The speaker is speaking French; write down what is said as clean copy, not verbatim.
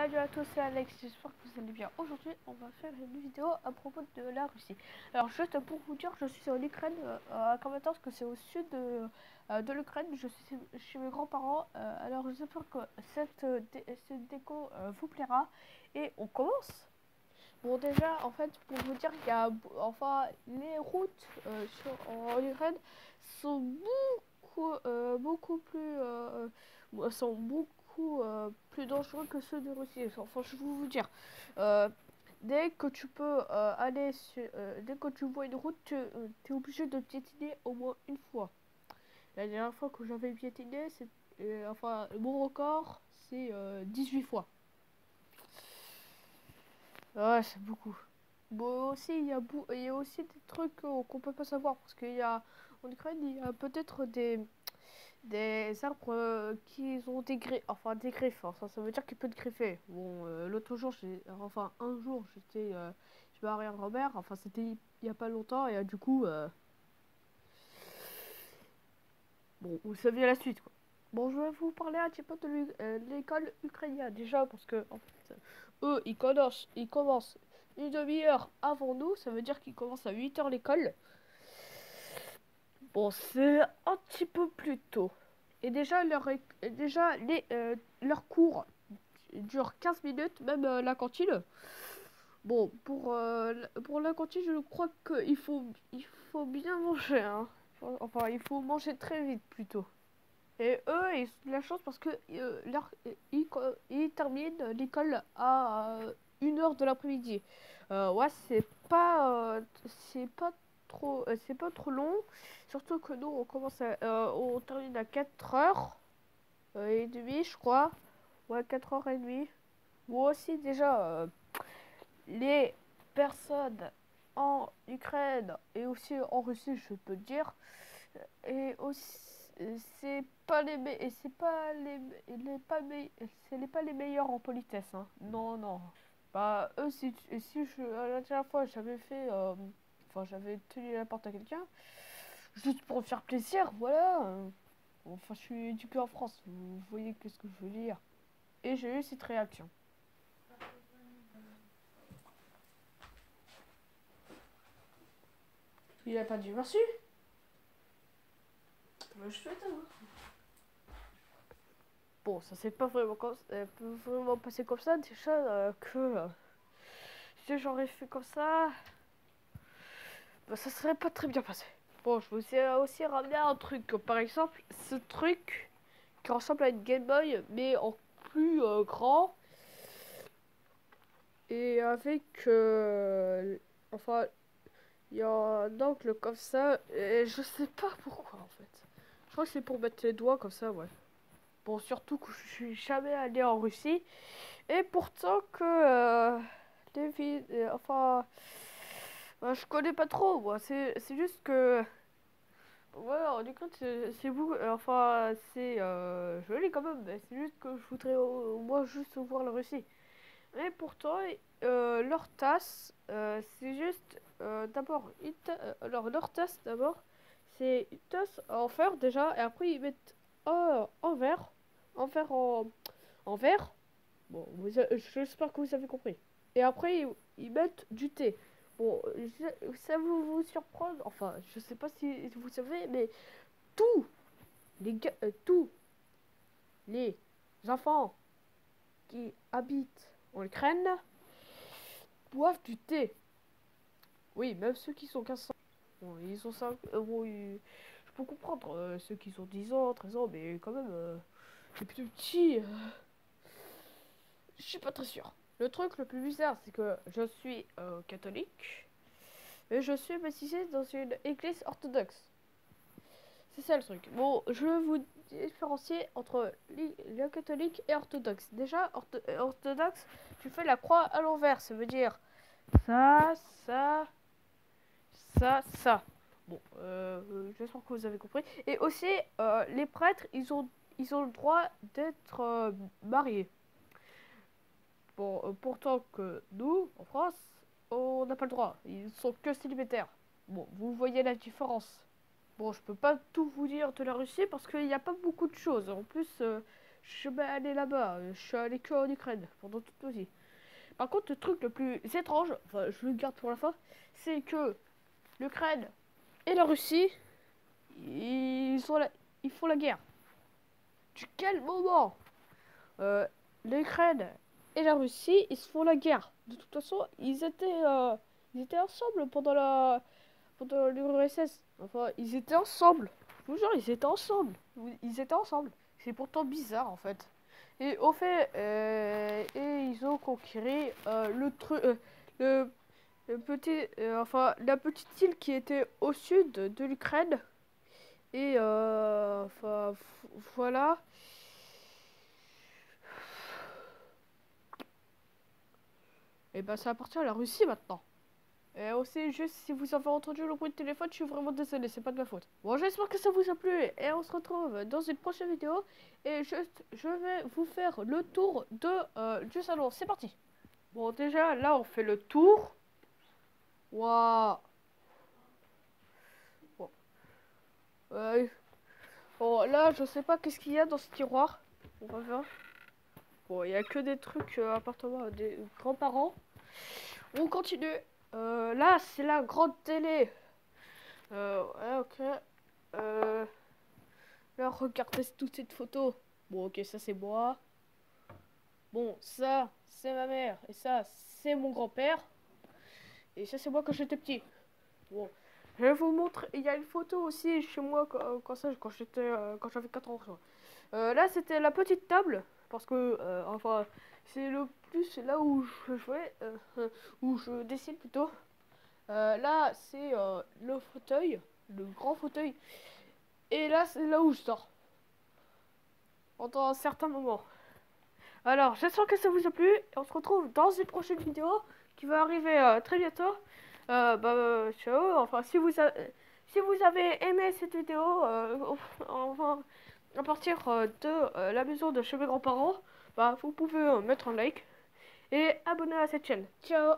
Salut à tous, c'est Alex, j'espère que vous allez bien. Aujourd'hui, on va faire une vidéo à propos de la Russie. Alors, juste pour vous dire, je suis en Ukraine, à Kramatorsk, que c'est au sud de l'Ukraine. Je suis chez mes grands-parents. Alors, j'espère que cette déco vous plaira. Et on commence. Bon, déjà, en fait, pour vous dire, il y a, enfin, les routes en Ukraine sont beaucoup plus, sont beaucoup plus dangereux que ceux de Russie. Enfin, je vais vous dire, euh, dès que tu peux dès que tu vois une route, tu es obligé de piétiner au moins une fois. La dernière fois que j'avais piétiné, c'est, enfin, mon record, c'est 18 fois. Ouais, c'est beaucoup. Bon, aussi, il y a aussi des trucs qu'on peut pas savoir parce qu'il y a en Ukraine, il y a peut-être des arbres qui ont des griffes. Enfin, ça veut dire qu'il peut te griffer. Bon, l'autre jour, un jour, je me à Robert. Enfin, c'était il y a pas longtemps et du coup, bon, vous saviez la suite, quoi. Bon, je vais vous parler un petit peu de l'école ukrainienne déjà parce que en fait, eux, ils commencent une demi-heure avant nous. Ça veut dire qu'ils commencent à 8 heures l'école. Bon, c'est un petit peu plus tôt. Et leurs cours durent 15 minutes, même la cantine. Bon, pour la cantine, je crois il faut bien manger, hein. Enfin, il faut manger très vite plutôt. Et eux, ils ont de la chance parce que ils terminent l'école à 1 heure de l'après-midi. Ouais, c'est pas trop long. Surtout que nous, on termine à 4 heures et demie, je crois. Ouais, 4 heures et demie. Moi aussi, déjà, les personnes en Ukraine et aussi en Russie, je peux te dire, et aussi c'est pas les me- et c'est pas les pas me- c'est pas les meilleurs en politesse, hein. Non, non. Bah eux, si je la dernière fois j'avais j'avais tenu la porte à quelqu'un juste pour me faire plaisir, voilà. Enfin, je suis éduqué en France, vous voyez qu'est-ce que je veux dire. Et j'ai eu cette réaction. Il a pas dit merci. Je fais ça. Bon, ça s'est pas vraiment, vraiment passé comme ça. Déjà si j'aurais fait comme ça, bah, ça serait pas très bien passé. Bon, je vous ai aussi ramené un truc. Par exemple, ce truc qui ressemble à une Game Boy, mais en plus grand. Et avec... enfin, il y a un angle comme ça. Et je sais pas pourquoi, en fait. Je crois que c'est pour mettre les doigts comme ça, ouais. Bon, surtout que je suis jamais allé en Russie. Et pourtant que... bah, je connais pas trop, moi. C'est juste que... Voilà, du coup, c'est beaucoup. C'est joli quand même, mais c'est juste que je voudrais au moins juste voir la Russie. Et pourtant, leur tasse, c'est juste. D'abord, alors, leur tasse, d'abord, c'est une tasse en fer déjà, et après, ils mettent en verre. En verre en verre. Bon, j'espère que vous avez compris. Et après, ils mettent du thé. Bon, ça vous surprendre. Enfin, je sais pas si vous savez, mais tous tous les enfants qui habitent en Ukraine boivent du thé. Oui, même ceux qui sont 15 ans. Bon, ils sont 5. Je peux comprendre ceux qui sont 10 ans, 13 ans, mais quand même, les plus petits, je suis pas très sûr. Le truc le plus bizarre, c'est que je suis catholique et je suis baptisé dans une église orthodoxe. C'est ça le truc. Bon, je vais vous différencier entre le catholique et orthodoxe. Déjà, orthodoxe, tu fais la croix à l'envers. Ça veut dire ça, ça, ça. Bon, j'espère que vous avez compris. Et aussi, les prêtres, ils ont le droit d'être mariés. Bon, pourtant que nous, en France, on n'a pas le droit. Ils sont que célibataires. Bon, vous voyez la différence. Bon, je peux pas tout vous dire de la Russie parce qu'il n'y a pas beaucoup de choses. En plus, Je suis jamais allé là-bas. Je suis allé que en Ukraine pendant toute ma vie. Par contre, le truc le plus étrange, enfin, je le garde pour la fin, c'est que l'Ukraine et la Russie, ils font la guerre. Du quel moment euh, l'Ukraine et la Russie, ils se font la guerre. De toute façon, ils étaient ensemble pendant l'URSS. Enfin, ils étaient ensemble. Je vous jure, ils étaient ensemble. Ils étaient ensemble. C'est pourtant bizarre en fait. Et au fait, et ils ont conquis le, le petit, enfin la petite île qui était au sud de l'Ukraine. Et enfin voilà. Et ben ça appartient à la Russie maintenant. Et aussi, juste si vous avez entendu le bruit de téléphone, je suis vraiment désolé, c'est pas de ma faute. Bon, j'espère que ça vous a plu et on se retrouve dans une prochaine vidéo. Et juste, je vais vous faire le tour du salon. C'est parti. Bon, déjà, là, on fait le tour. Waouh. Bon. Bon, là, je sais pas qu'est-ce qu'il y a dans ce tiroir. On va voir. Bon, il y a que des trucs appartement des grands-parents. On continue. Là, c'est la grande télé. Ouais, ok. Là, regardez toutes ces photos. Bon, ok, ça c'est moi. Bon, ça, c'est ma mère. Et ça, c'est mon grand-père. Et ça, c'est moi quand j'étais petit. Bon, je vais vous montrer. Il y a une photo aussi chez moi quand j'avais 4 ans. Là, c'était la petite table. Parce que, enfin, c'est le plus là où je jouais, où je dessine plutôt. Là, c'est le fauteuil, le grand fauteuil. Et là, c'est là où je sors. Pendant un certain moment. Alors, j'espère que ça vous a plu. Et on se retrouve dans une prochaine vidéo qui va arriver très bientôt. Ciao. Enfin, si vous avez aimé cette vidéo, enfin, à partir de la maison de chez mes grands-parents, bah, vous pouvez mettre un like et abonner à cette chaîne. Ciao.